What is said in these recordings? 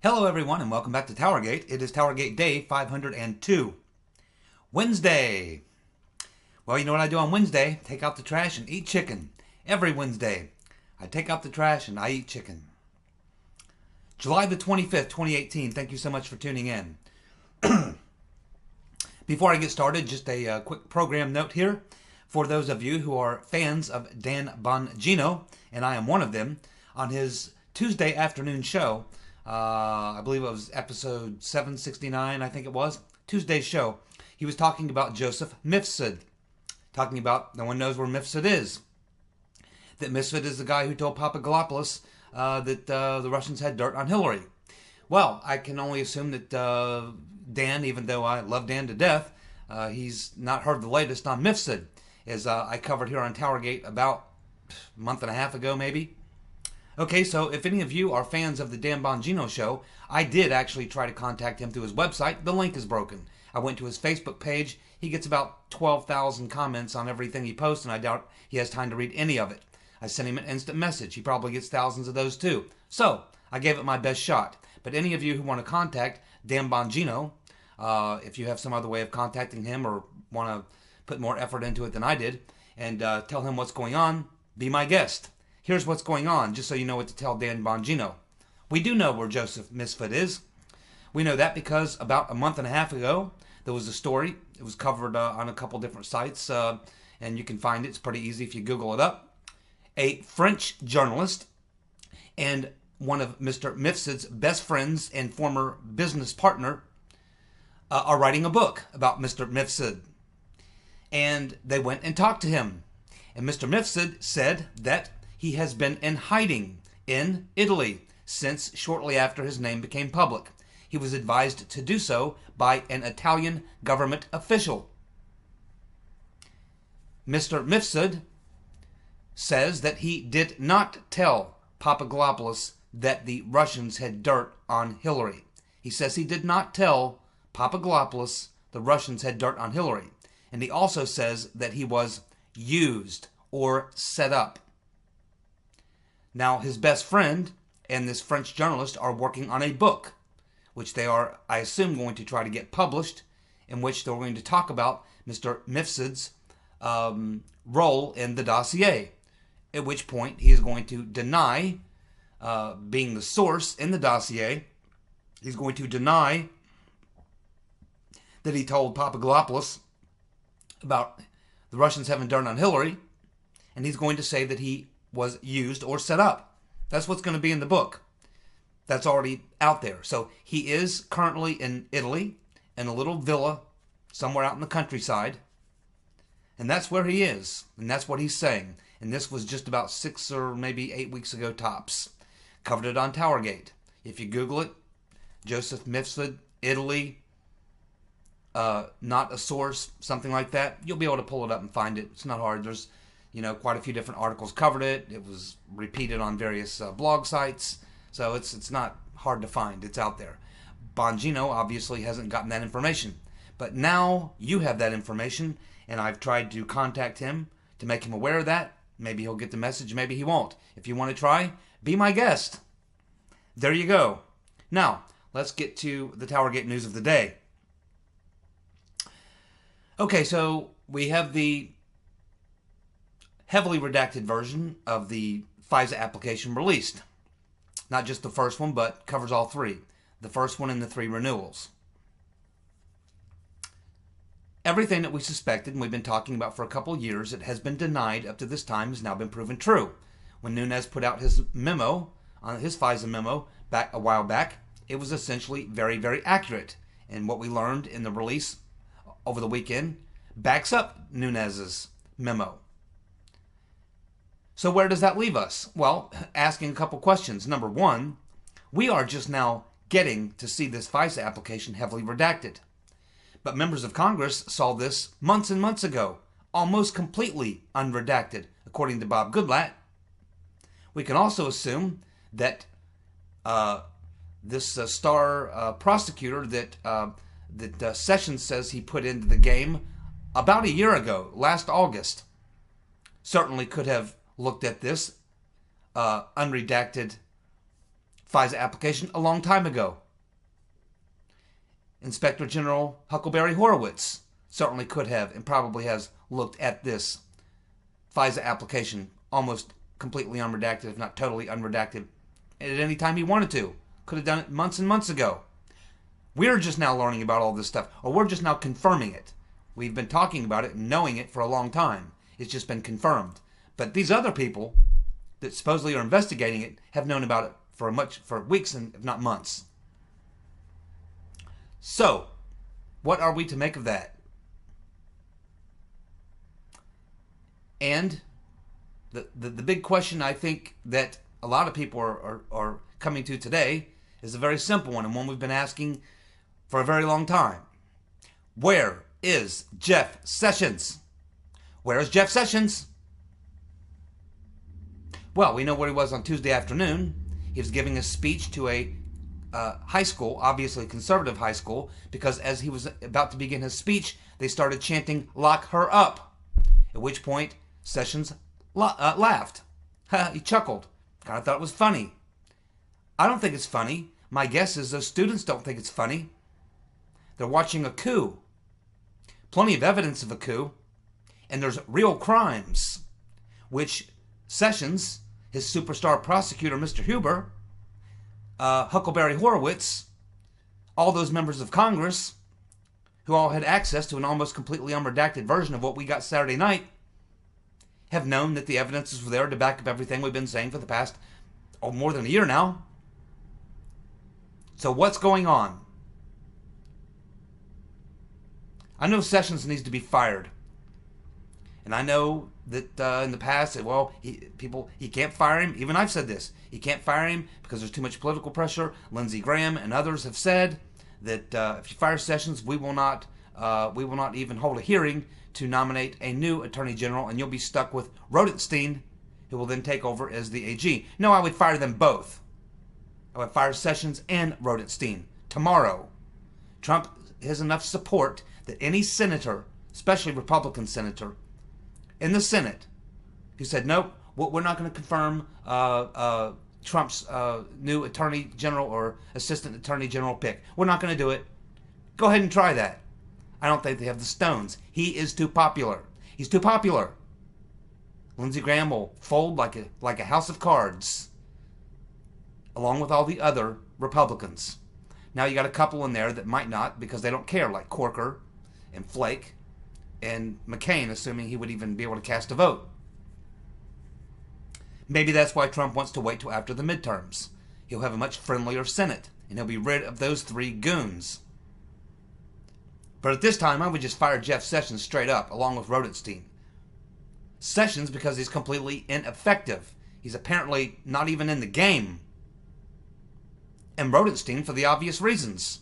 Hello everyone and welcome back to TowerGate. It is TowerGate Day 502. Wednesday. Well, you know what I do on Wednesday? Take out the trash and eat chicken. Every Wednesday, I take out the trash and I eat chicken. July the 25th, 2018. Thank you so much for tuning in. Before I get started, just a quick program note here. For those of you who are fans of Dan Bongino, and I am one of them, on his Tuesday afternoon show, I believe it was episode 769, I think it was, Tuesday's show, he was talking about Joseph Mifsud. Talking about, no one knows where Mifsud is. That Mifsud is the guy who told Papadopoulos that the Russians had dirt on Hillary. Well, I can only assume that Dan, even though I love Dan to death, he's not heard the latest on Mifsud, as I covered here on TowerGate about a month and a half ago, maybe. Okay, so if any of you are fans of the Dan Bongino show, I did actually try to contact him through his website. The link is broken. I went to his Facebook page. He gets about 12,000 comments on everything he posts, and I doubt he has time to read any of it. I sent him an instant message. He probably gets thousands of those too. So, I gave it my best shot. But any of you who want to contact Dan Bongino, if you have some other way of contacting him or want to put more effort into it than I did, and tell him what's going on, be my guest. Here's what's going on, just so you know what to tell Dan Bongino. We do know where Joseph Mifsud is. We know that because about a month and a half ago, there was a story. It was covered on a couple different sites, and you can find it. It's pretty easy if you Google it up. A French journalist and one of Mr. Mifsud's best friends and former business partner are writing a book about Mr. Mifsud. And they went and talked to him. And Mr. Mifsud said that he has been in hiding in Italy since shortly after his name became public. He was advised to do so by an Italian government official. Mr. Mifsud says that he did not tell Papadopoulos that the Russians had dirt on Hillary. He says he did not tell Papadopoulos the Russians had dirt on Hillary. And he also says that he was used or set up. Now, his best friend and this French journalist are working on a book, which they are, I assume, going to try to get published, in which they're going to talk about Mr. Mifsud's role in the dossier, at which point he is going to deny being the source in the dossier. He's going to deny that he told Papadopoulos about the Russians having dirt on Hillary, and he's going to say that he was used or set up. That's what's going to be in the book. That's already out there. So he is currently in Italy, in a little villa somewhere out in the countryside. And that's where he is. And that's what he's saying. And this was just about 6 or maybe 8 weeks ago tops. Covered it on TowerGate. If you Google it, Joseph Mifsud, Italy, not a source, something like that, you'll be able to pull it up and find it. It's not hard. There's quite a few different articles covered it. It was repeated on various blog sites. So it's not hard to find. It's out there. Bongino obviously hasn't gotten that information. But now you have that information, and I've tried to contact him to make him aware of that. Maybe he'll get the message, maybe he won't. If you want to try, be my guest. There you go. Now, let's get to the TowerGate news of the day. Okay, so we have the heavily redacted version of the FISA application released. Not just the first one, but covers all three. The first one and the 3 renewals. Everything that we suspected and we've been talking about for a couple years that has been denied up to this time has now been proven true. When Nunes put out his memo, on his FISA memo, back a while back, it was essentially very, very accurate. And what we learned in the release over the weekend backs up Nunes's memo. So where does that leave us? Well, asking a couple questions. Number one, we are just now getting to see this FISA application heavily redacted. But members of Congress saw this months and months ago, almost completely unredacted, according to Bob Goodlatte. We can also assume that this star prosecutor that Sessions says he put into the game about a year ago, last August, certainly could have looked at this unredacted FISA application a long time ago. Inspector General Huckleberry Horowitz certainly could have and probably has looked at this FISA application almost completely unredacted, if not totally unredacted, at any time he wanted to. Could have done it months and months ago. We're just now learning about all this stuff, or we're just now confirming it. We've been talking about it and knowing it for a long time. It's just been confirmed. But these other people that supposedly are investigating it have known about it for weeks and if not months. So, what are we to make of that? And the big question I think that a lot of people are coming to today is a very simple one, and one we've been asking for a very long time. Where is Jeff Sessions? Where is Jeff Sessions? Well, we know where he was on Tuesday afternoon. He was giving a speech to a high school, obviously conservative high school, because as he was about to begin his speech, they started chanting, "Lock her up," at which point Sessions laughed. He chuckled. Kind of thought it was funny. I don't think it's funny. My guess is those students don't think it's funny. They're watching a coup. Plenty of evidence of a coup. And there's real crimes, which Sessions, his superstar prosecutor, Mr. Huber, Huckleberry Horowitz, all those members of Congress who all had access to an almost completely unredacted version of what we got Saturday night, have known that the evidence is there to back up everything we've been saying for the past more than a year now. So what's going on? I know Sessions needs to be fired. And I know that in the past, well, he can't fire him. Even I've said this. He can't fire him because there's too much political pressure. Lindsey Graham and others have said that if you fire Sessions, we will not even hold a hearing to nominate a new Attorney General, and you'll be stuck with Rodentstein, who will then take over as the AG. No, I would fire them both. I would fire Sessions and Rodentstein tomorrow. Trump has enough support that any senator, especially Republican senator, in the Senate, who said, nope, we're not going to confirm Trump's new Attorney General or Assistant Attorney General pick. We're not going to do it. Go ahead and try that. I don't think they have the stones. He is too popular. He's too popular. Lindsey Graham will fold like a house of cards, along with all the other Republicans. Now you got a couple in there that might not because they don't care, like Corker and Flake and McCain, assuming he would even be able to cast a vote. Maybe that's why Trump wants to wait till after the midterms. He'll have a much friendlier Senate, and he'll be rid of those three goons. But at this time, I would just fire Jeff Sessions straight up, along with Rodentstein. Sessions because he's completely ineffective. He's apparently not even in the game. And Rodentstein for the obvious reasons.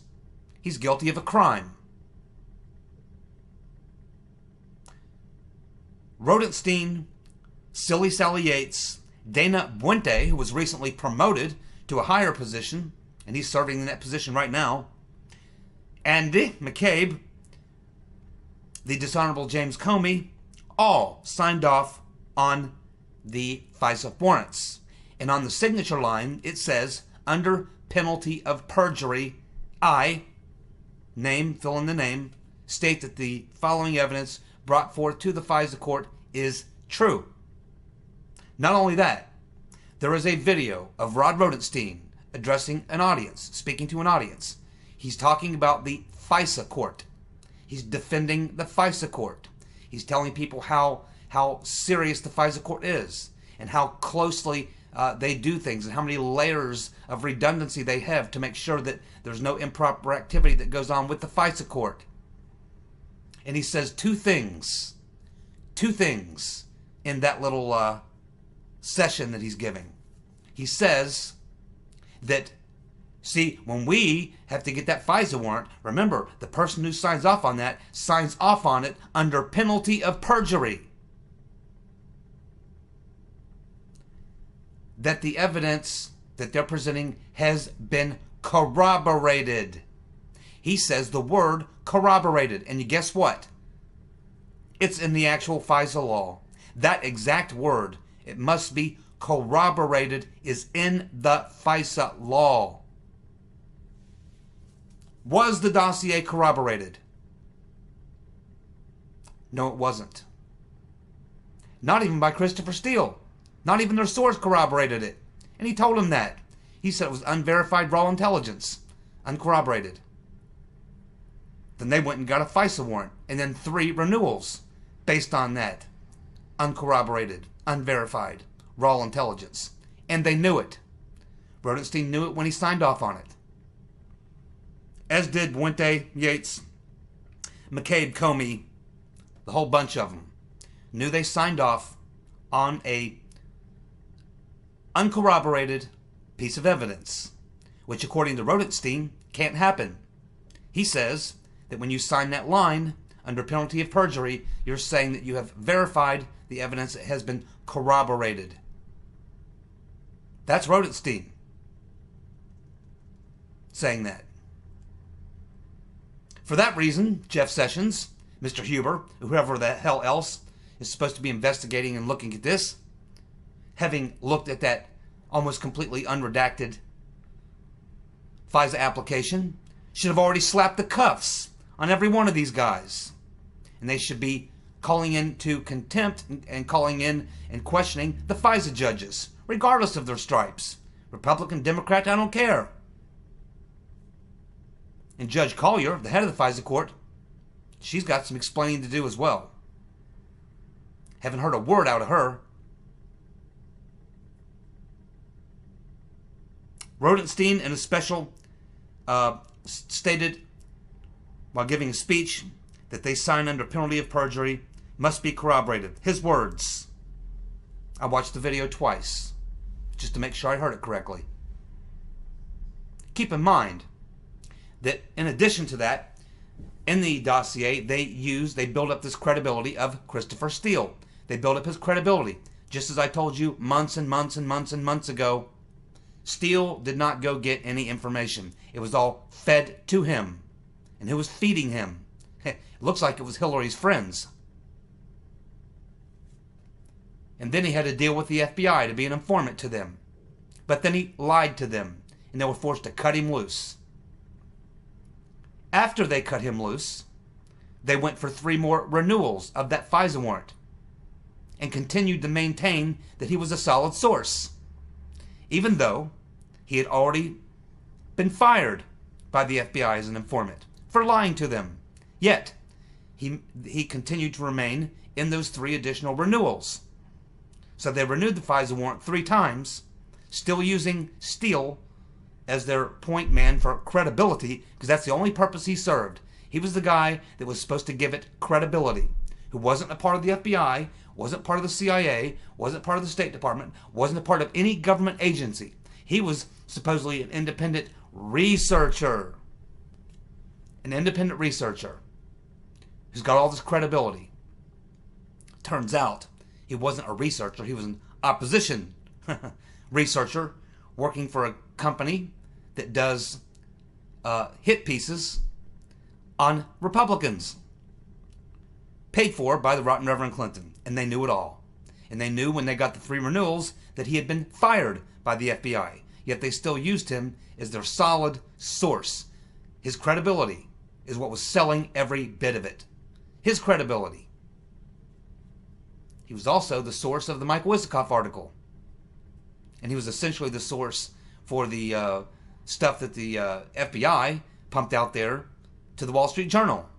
He's guilty of a crime. Rodentstein, Silly Sally Yates, Dana Buente, who was recently promoted to a higher position, and he's serving in that position right now, Andy McCabe, the dishonorable James Comey, all signed off on the FISA warrants. And on the signature line, it says, under penalty of perjury, I, name, fill in the name, state that the following evidence brought forth to the FISA court is true. Not only that, there is a video of Rod Rodentstein addressing an audience, speaking to an audience. He's talking about the FISA court. He's defending the FISA court. He's telling people how serious the FISA court is and how closely they do things and how many layers of redundancy they have to make sure that there's no improper activity that goes on with the FISA court. And he says two things in that little session that he's giving. He says that, see, when we have to get that FISA warrant, remember, the person who signs off on that signs off on it under penalty of perjury. That the evidence that they're presenting has been corroborated. He says the word corroborated. And guess what? It's in the actual FISA law. That exact word, it must be corroborated is in the FISA law. Was the dossier corroborated? No, it wasn't. Not even by Christopher Steele. Not even their source corroborated it. And he told him that. He said it was unverified raw intelligence. Uncorroborated. Then they went and got a FISA warrant. And then 3 renewals based on that. Uncorroborated. Unverified. Raw intelligence. And they knew it. Rodentstein knew it when he signed off on it. As did Buente, Yates, McCabe, Comey, the whole bunch of them. Knew they signed off on a uncorroborated piece of evidence, which according to Rodentstein can't happen. He says that when you sign that line under penalty of perjury, you're saying that you have verified the evidence that has been corroborated. That's Rodentstein saying that. For that reason, Jeff Sessions, Mr. Huber, whoever the hell else is supposed to be investigating and looking at this, having looked at that almost completely unredacted FISA application, should have already slapped the cuffs on every one of these guys. And they should be calling into contempt and calling in and questioning the FISA judges, regardless of their stripes. Republican, Democrat, I don't care. And Judge Collier, the head of the FISA court, she's got some explaining to do as well. Haven't heard a word out of her. Rodentstein, in a special, stated while giving a speech that they sign under penalty of perjury must be corroborated. His words. I watched the video twice just to make sure I heard it correctly. Keep in mind that in addition to that, in the dossier, they build up this credibility of Christopher Steele. They build up his credibility. Just as I told you months and months and months and months ago, Steele did not go get any information. It was all fed to him. And who was feeding him? It looks like it was Hillary's friends. And then he had to deal with the FBI to be an informant to them. But then he lied to them, and they were forced to cut him loose. After they cut him loose, they went for 3 more renewals of that FISA warrant and continued to maintain that he was a solid source, even though he had already been fired by the FBI as an informant for lying to them. Yet, he continued to remain in those 3 additional renewals. So they renewed the FISA warrant 3 times, still using Steele as their point man for credibility, because that's the only purpose he served. He was the guy that was supposed to give it credibility, who wasn't a part of the FBI, wasn't part of the CIA, wasn't part of the State Department, wasn't a part of any government agency. He was supposedly an independent researcher. An independent researcher who's got all this credibility. Turns out he wasn't a researcher, he was an opposition researcher working for a company that does hit pieces on Republicans, paid for by the rotten Reverend Clinton, and they knew it all. And they knew when they got the 3 renewals that he had been fired by the FBI, yet they still used him as their solid source. His credibility is what was selling every bit of it. His credibility. He was also the source of the Michael Isikoff article. And he was essentially the source for the stuff that the FBI pumped out there to the Wall Street Journal.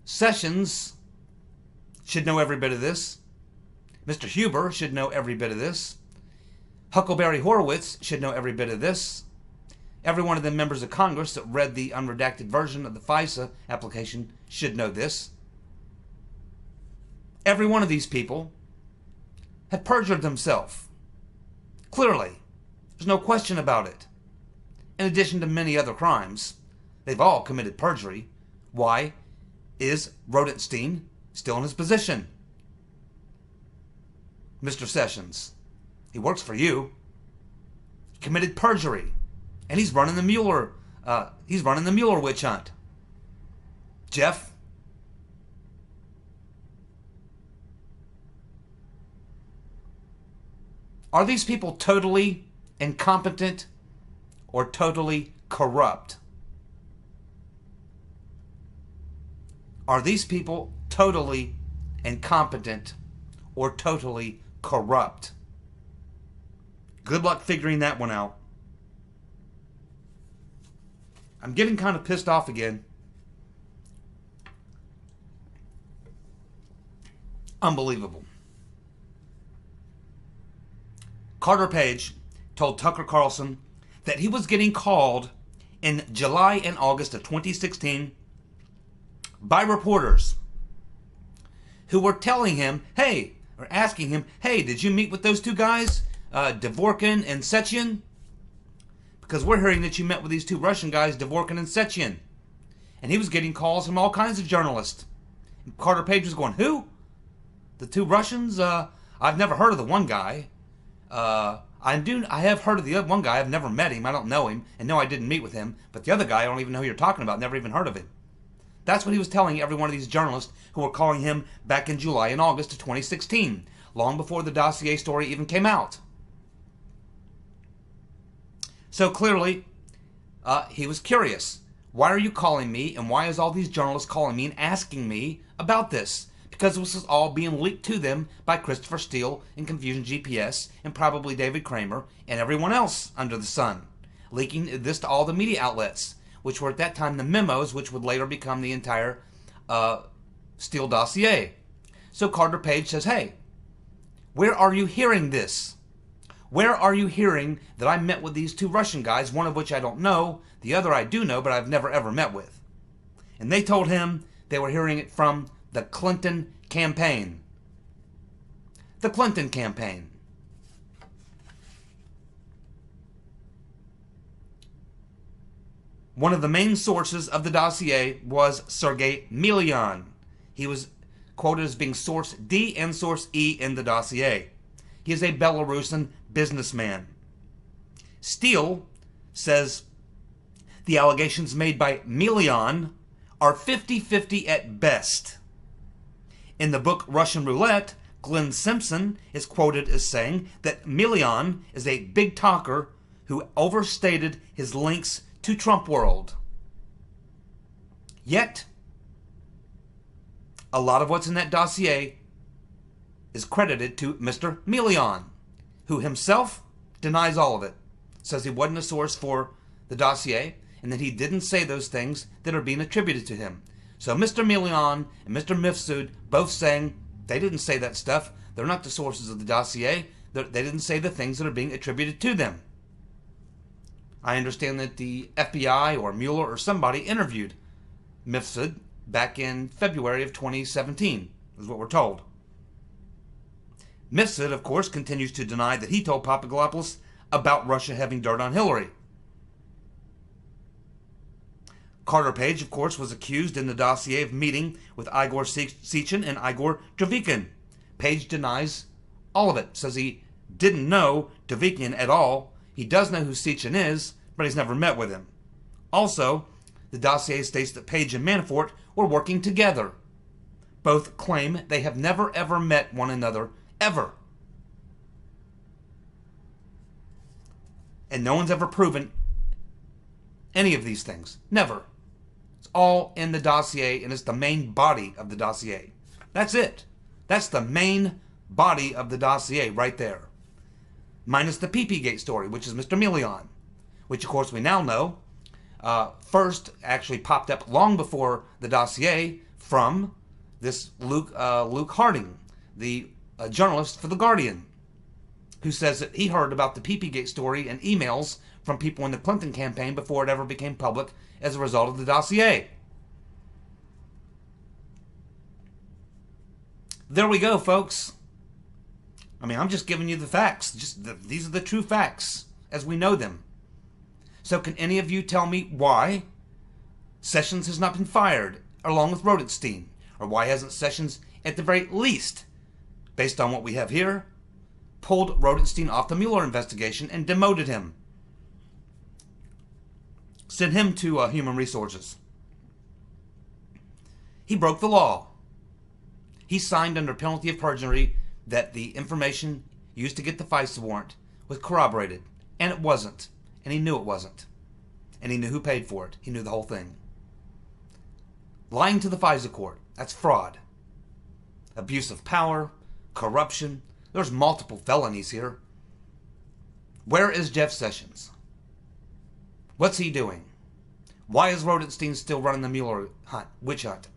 Sessions should know every bit of this. Mr. Huber should know every bit of this. Huckleberry Horowitz should know every bit of this. Every one of the members of Congress that read the unredacted version of the FISA application should know this. Every one of these people had perjured themselves. Clearly. There's no question about it. In addition to many other crimes, they've all committed perjury. Why is Rodentstein still in his position? Mr. Sessions, he works for you. He committed perjury. And he's running the Mueller witch hunt. Jeff, Are these people totally incompetent or totally corrupt? Are these people totally incompetent or totally corrupt? Good luck figuring that one out. I'm getting kind of pissed off again. Unbelievable. Carter Page told Tucker Carlson that he was getting called in July and August of 2016 by reporters who were telling him, hey, or asking him, hey, did you meet with those two guys, Dvorkin and Sechin? Because we're hearing that you met with these two Russian guys, Dvorkin and Sechin. And he was getting calls from all kinds of journalists. And Carter Page was going, who? The two Russians? I've never heard of the one guy. I have heard of the other one guy. I've never met him. I don't know him. And no, I didn't meet with him. But the other guy, I don't even know who you're talking about. Never even heard of him. That's what he was telling every one of these journalists who were calling him back in July and August of 2016, long before the dossier story even came out. So clearly, he was curious. Why are you calling me, and why is all these journalists calling me and asking me about this? Because this is all being leaked to them by Christopher Steele and Confusion GPS and probably David Kramer and everyone else under the sun, leaking this to all the media outlets, which were at that time the memos, which would later become the entire Steele dossier. So Carter Page says, hey, where are you hearing this? Where are you hearing that I met with these two Russian guys, one of which I don't know, the other I do know, but I've never ever met with? And they told him they were hearing it from the Clinton campaign. The Clinton campaign. One of the main sources of the dossier was Sergei Milian. He was quoted as being source D and source E in the dossier. He is a Belarusian businessman. Steele says the allegations made by Milian are 50-50 at best. In the book Russian Roulette, Glenn Simpson is quoted as saying that Milian is a big talker who overstated his links to Trump world. Yet, a lot of what's in that dossier is credited to Mr. Milian, who himself denies all of it. Says he wasn't a source for the dossier, and that he didn't say those things that are being attributed to him. So Mr. Milian and Mr. Mifsud both saying they didn't say that stuff. They're not the sources of the dossier. They didn't say the things that are being attributed to them. I understand that the FBI or Mueller or somebody interviewed Mifsud back in February of 2017, is what we're told. Mifsud, of course, continues to deny that he told Papadopoulos about Russia having dirt on Hillary. Carter Page, of course, was accused in the dossier of meeting with Igor Sechin and Igor Dovkin. Page denies all of it, says he didn't know Dovkin at all. He does know who Sechin is, but he's never met with him. Also, the dossier states that Page and Manafort were working together. Both claim they have never ever met one another, ever. And no one's ever proven any of these things. Never. It's all in the dossier, and it's the main body of the dossier. That's it. That's the main body of the dossier right there. Minus the PP-Gate story, which is Mr. Milian, which, of course, we now know first actually popped up long before the dossier from this Luke Harding, the journalist for The Guardian, who says that he heard about the PP-Gate story and emails from people in the Clinton campaign before it ever became public as a result of the dossier. There we go, folks. I mean, I'm just giving you the facts. These are the true facts as we know them. So can any of you tell me why Sessions has not been fired along with Rodentstein? Or why hasn't Sessions, at the very least, based on what we have here, pulled Rodentstein off the Mueller investigation and demoted him? Sent him to Human Resources. He broke the law. He signed under penalty of perjury that the information used to get the FISA warrant was corroborated, and it wasn't, and he knew it wasn't, and he knew who paid for it. He knew the whole thing. Lying to the FISA court, that's fraud. Abuse of power, corruption. There's multiple felonies here. Where is Jeff Sessions? What's he doing? Why is Rodentstein still running the Mueller hunt, witch hunt?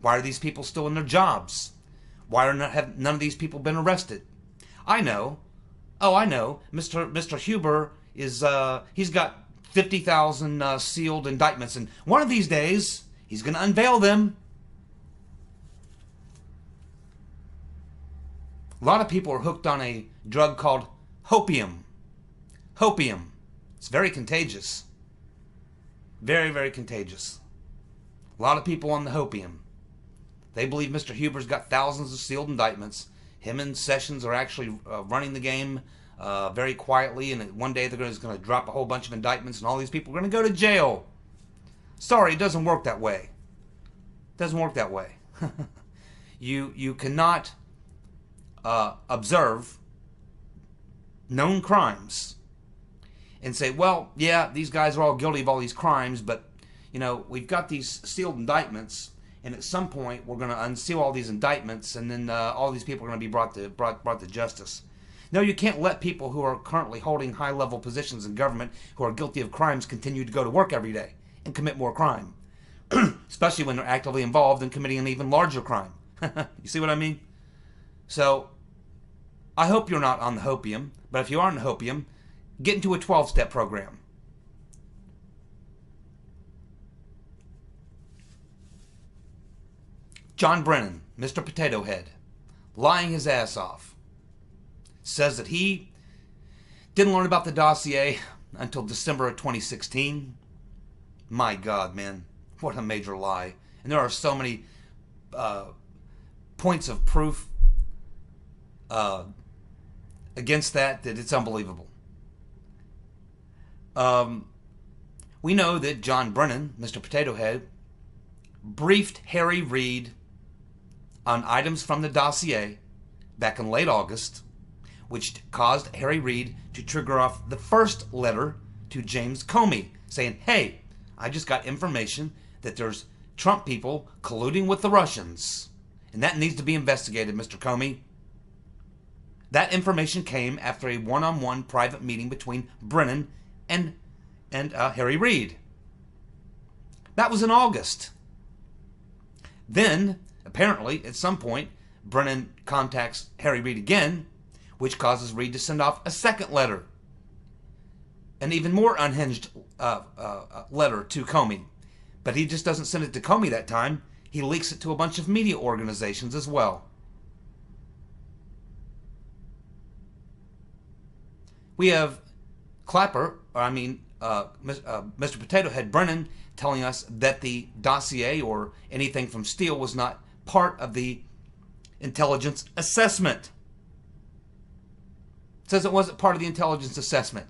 Why are these people still in their jobs? Why have none of these people been arrested? I know. Oh, I know. Mr. Huber is he's got 50,000 sealed indictments, and one of these days he's going to unveil them. A lot of people are hooked on a drug called hopium. Hopium. It's very contagious. Very, very contagious. A lot of people on the hopium. They believe Mr. Huber's got thousands of sealed indictments. Him and Sessions are actually running the game very quietly, and one day they're just going to drop a whole bunch of indictments, and all these people are going to go to jail. Sorry, it doesn't work that way. It doesn't work that way. You cannot observe known crimes and say, well, yeah, these guys are all guilty of all these crimes, but, you know, we've got these sealed indictments, and at some point we're going to unseal all these indictments, and then all these people are going to be brought to justice. No, you can't let people who are currently holding high-level positions in government who are guilty of crimes continue to go to work every day and commit more crime, especially when they're actively involved in committing an even larger crime. You see what I mean? So, I hope you're not on the hopium, but if you are on the hopium, get into a 12-step program. John Brennan, Mr. Potato Head, lying his ass off, says that he didn't learn about the dossier until December of 2016. My God, man, what a major lie. And there are so many points of proof against that it's unbelievable. We know that John Brennan, Mr. Potato Head, briefed Harry Reid on items from the dossier back in late August, which caused Harry Reid to trigger off the first letter to James Comey, saying, hey, I just got information that there's Trump people colluding with the Russians, and that needs to be investigated, Mr. Comey. That information came after a one-on-one private meeting between Brennan and Harry Reid. That was in August. Then, apparently, at some point, Brennan contacts Harry Reid again, which causes Reid to send off a second letter. An even more unhinged letter to Comey. But he just doesn't send it to Comey that time. He leaks it to a bunch of media organizations as well. We have Mr. Potato Head Brennan telling us that the dossier or anything from Steele was not part of the intelligence assessment. It says it wasn't part of the intelligence assessment.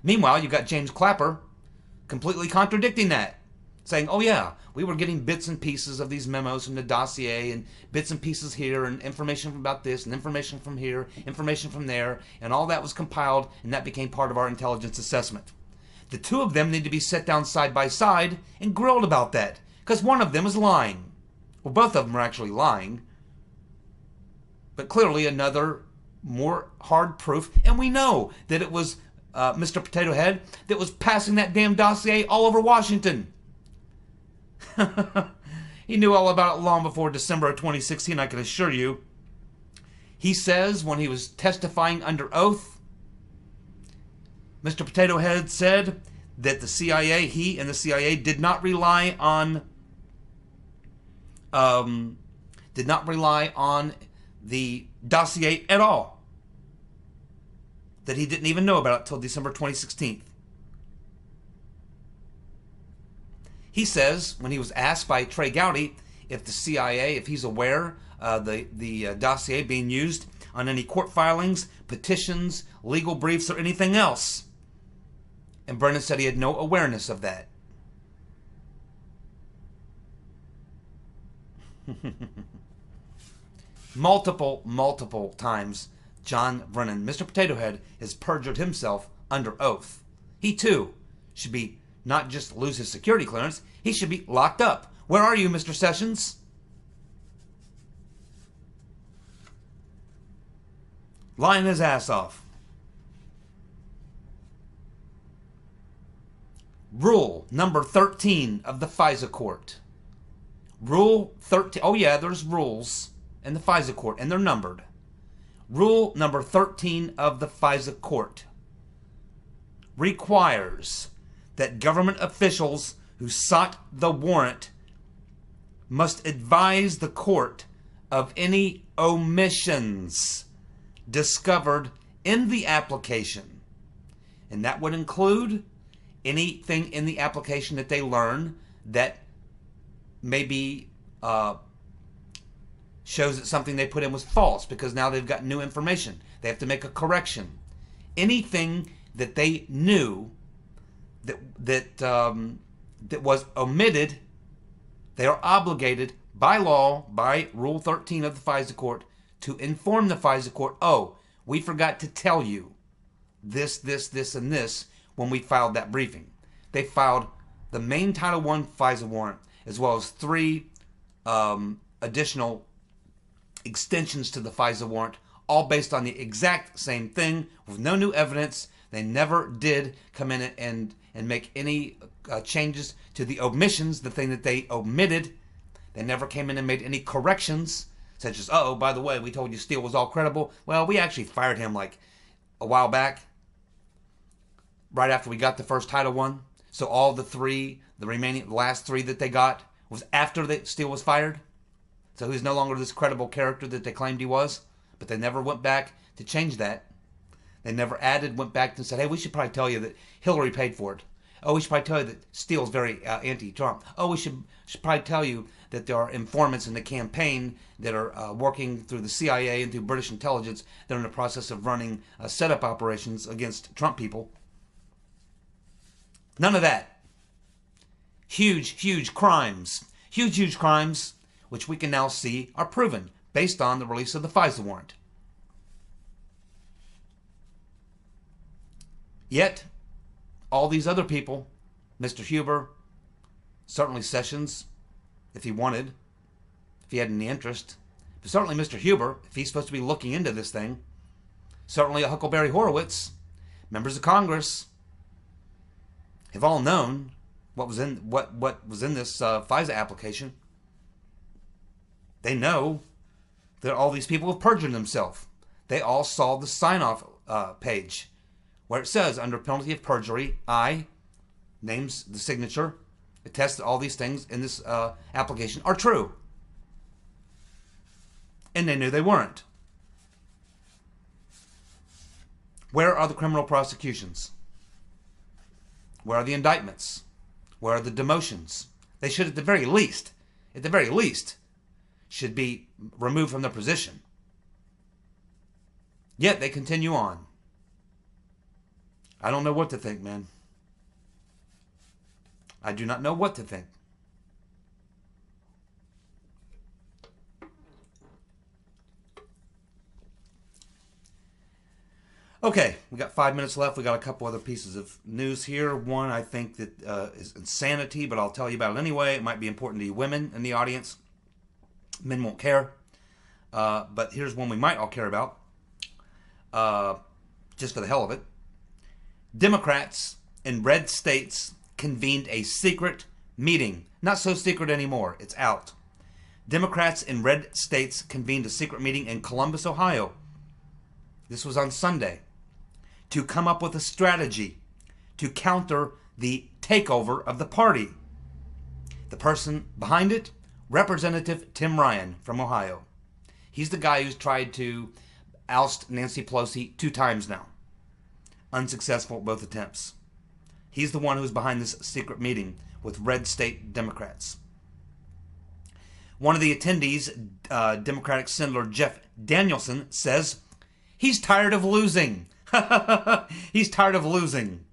Meanwhile, you've got James Clapper completely contradicting that, saying, oh yeah, we were getting bits and pieces of these memos from the dossier, and bits and pieces here, and information about this, and information from here, information from there, and all that was compiled, and that became part of our intelligence assessment. The two of them need to be set down side by side and grilled about that, because one of them is lying. Well, both of them are actually lying, but clearly another more hard proof, and we know that it was Mr. Potato Head that was passing that damn dossier all over Washington. He knew all about it long before December of 2016, I can assure you. He says when he was testifying under oath, Mr. Potato Head said that the CIA, he and the CIA did not rely on the dossier at all. That he didn't even know about it till December 2016. He says, when he was asked by Trey Gowdy if the CIA, if he's aware the dossier being used on any court filings, petitions, legal briefs, or anything else. And Brennan said he had no awareness of that. multiple times John Brennan. Mr. Potato Head has perjured himself under oath. He too should be not just lose his security clearance, he should be locked up. Where are you, Mr. Sessions? Lying his ass off. Rule number 13 of the FISA court. Rule 13. Oh yeah, there's rules in the FISA court, and they're numbered. Rule number 13 of the FISA court requires that government officials who sought the warrant must advise the court of any omissions discovered in the application. And that would include anything in the application that they learn that maybe shows that something they put in was false, because now they've got new information. They have to make a correction. Anything that they knew that was omitted, they are obligated by law, by Rule 13 of the FISA court, to inform the FISA court, oh, we forgot to tell you this, and this when we filed that briefing. They filed the main Title I FISA warrant, as well as 3 additional extensions to the FISA warrant, all based on the exact same thing, with no new evidence. They never did come in and make any changes to the omissions, the thing that they omitted. They never came in and made any corrections, such as, oh, by the way, we told you Steele was all credible. Well, we actually fired him like a while back, right after we got the first Title I. So all the last 3 that they got was after Steele was fired. So he's no longer this credible character that they claimed he was. But they never went back to change that. They never went back and said, hey, we should probably tell you that Hillary paid for it. Oh, we should probably tell you that Steele's very anti-Trump. Oh, we should probably tell you that there are informants in the campaign that are working through the CIA and through British intelligence that are in the process of running setup operations against Trump people. None of that. Huge crimes. Huge crimes, which we can now see are proven based on the release of the FISA warrant. Yet, all these other people, Mr. Huber, certainly Sessions, if he wanted, if he had any interest, but certainly Mr. Huber, if he's supposed to be looking into this thing, certainly a Huckleberry Horowitz, members of Congress, have all known what was in this FISA application. They know that all these people have perjured themselves. They all saw the sign-off page where it says, under penalty of perjury, I, names the signature, attests that all these things in this application are true. And they knew they weren't. Where are the criminal prosecutions? Where are the indictments? Where are the demotions? They should, at the very least, should be removed from their position. Yet they continue on. I don't know what to think, man. I do not know what to think. Okay, we got 5 minutes left. We got a couple other pieces of news here. One I think that is insanity, but I'll tell you about it anyway. It might be important to you women in the audience. Men won't care. But here's one we might all care about. Just for the hell of it. Democrats in red states convened a secret meeting. Not so secret anymore. It's out. Democrats in red states convened a secret meeting in Columbus, Ohio. This was on Sunday. To come up with a strategy to counter the takeover of the party. The person behind it, Representative Tim Ryan from Ohio. He's the guy who's tried to oust Nancy Pelosi 2 times now. Unsuccessful at both attempts. He's the one who's behind this secret meeting with red state Democrats. One of the attendees, Democratic Senator Jeff Danielson, says he's tired of losing. He's tired of losing.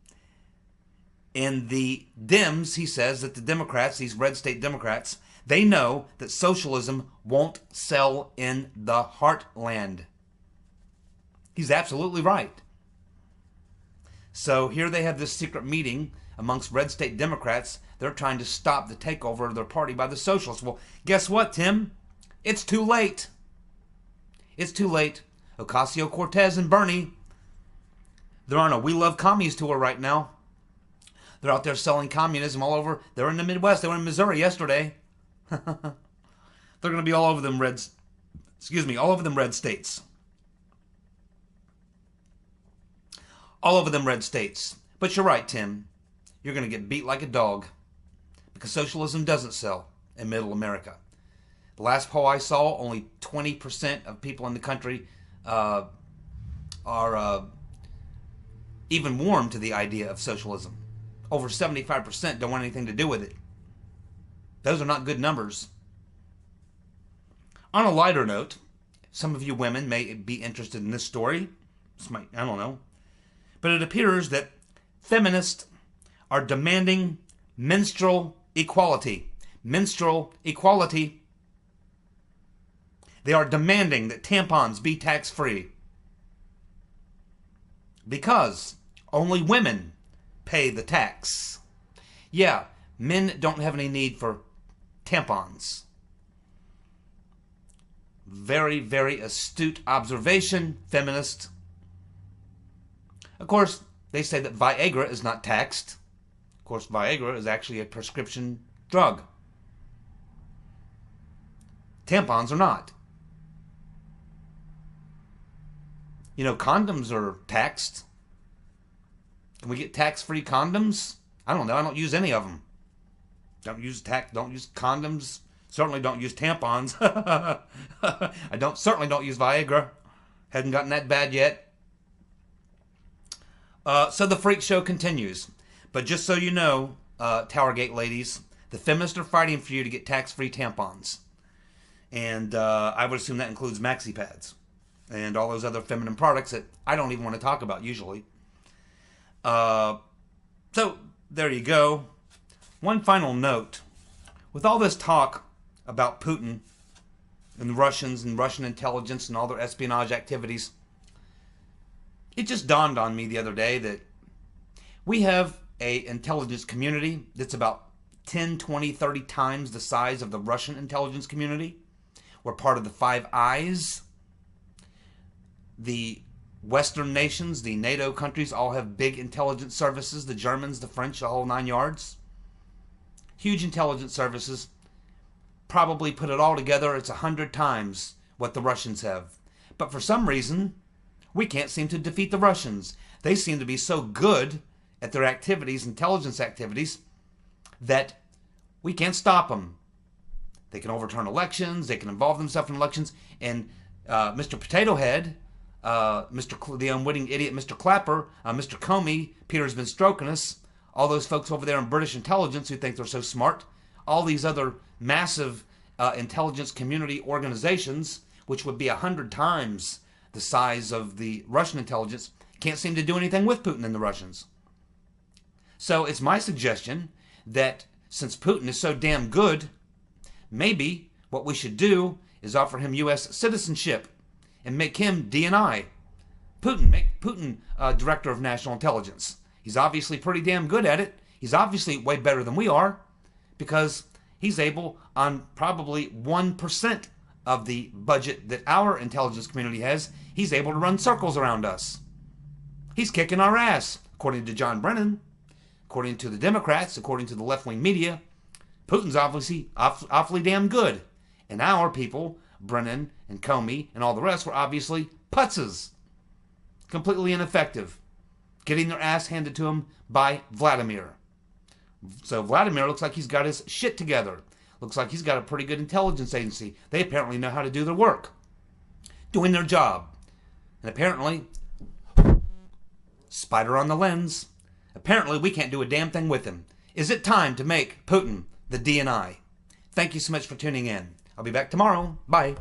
In the Dems, he says that the Democrats, these red state Democrats, they know that socialism won't sell in the heartland. He's absolutely right. So here they have this secret meeting amongst red state Democrats. They're trying to stop the takeover of their party by the socialists. Well, guess what, Tim? It's too late. It's too late. Ocasio-Cortez and Bernie, they're on a We Love Commies tour right now. They're out there selling communism all over. They're in the Midwest. They were in Missouri yesterday. They're going to be all over them all over them red states. All over them red states. But you're right, Tim. You're going to get beat like a dog because socialism doesn't sell in middle America. The last poll I saw, only 20% of people in the country are even warm to the idea of socialism. Over 75% don't want anything to do with it. Those are not good numbers. On a lighter note, some of you women may be interested in this story. I don't know. But it appears that feminists are demanding menstrual equality. Menstrual equality. They are demanding that tampons be tax-free. Because only women pay the tax. Yeah, men don't have any need for tampons. Very, very astute observation, feminist. Of course, they say that Viagra is not taxed. Of course, Viagra is actually a prescription drug. Tampons are not. You know, condoms are taxed. Can we get tax-free condoms? I don't know. I don't use any of them. Don't use condoms. Certainly don't use tampons. Certainly don't use Viagra. Hadn't gotten that bad yet. So the freak show continues. But just so you know, TowerGate ladies, the feminists are fighting for you to get tax-free tampons. And I would assume that includes maxi pads and all those other feminine products that I don't even want to talk about usually. So there you go. One final note. With all this talk about Putin and the Russians and Russian intelligence and all their espionage activities, it just dawned on me the other day that we have an intelligence community that's about 10, 20, 30 times the size of the Russian intelligence community. We're part of the Five Eyes. The Western nations, the NATO countries, all have big intelligence services. The Germans, the French, the whole 9 yards. Huge intelligence services. Probably put it all together, it's 100 times what the Russians have. But for some reason, we can't seem to defeat the Russians. They seem to be so good at their activities, intelligence activities, that we can't stop them. They can overturn elections, they can involve themselves in elections, and Mr. Potato Head, the unwitting idiot Mr. Clapper, Mr. Comey, Peter's been stroking us, all those folks over there in British intelligence who think they're so smart, all these other massive intelligence community organizations, which would be 100 times the size of the Russian intelligence, can't seem to do anything with Putin and the Russians. So it's my suggestion that since Putin is so damn good, maybe what we should do is offer him U.S. citizenship and make him DNI. Make Putin Director of National Intelligence. He's obviously pretty damn good at it. He's obviously way better than we are because he's able, on probably 1% of the budget that our intelligence community has, he's able to run circles around us. He's kicking our ass, according to John Brennan, according to the Democrats, according to the left-wing media. Putin's obviously awfully damn good. And our people, Brennan and Comey and all the rest, were obviously putzes. Completely ineffective. Getting their ass handed to him by Vladimir. So Vladimir looks like he's got his shit together. Looks like he's got a pretty good intelligence agency. They apparently know how to do their work. Doing their job. And apparently, spider on the lens. Apparently we can't do a damn thing with him. Is it time to make Putin the DNI? Thank you so much for tuning in. I'll be back tomorrow. Bye.